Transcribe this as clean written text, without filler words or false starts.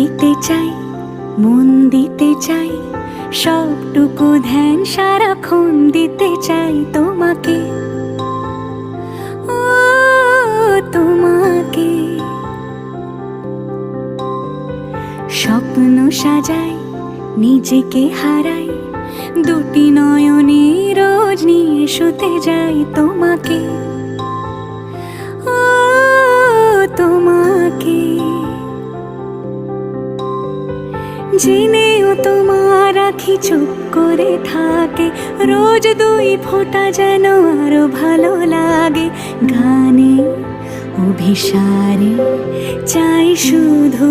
দিতে চাই, মন দিতে চাই, সবটুকু ধ্যান সারাক্ষণ দিতে চাই তোমাকে, ও তোমাকে। স্বপ্ন সাজাই, নিজেকে হারাই, দুটি নয়নে রোজ নিয়ে শুতে যাই তোমাকে, ও তোমাকে। জেনেও তোমার আঁখি চুপ করে থাকে, রোজ দুই ফোঁটা যেন আরো ভালো লাগে। গানে অভিসারে চাই শুধু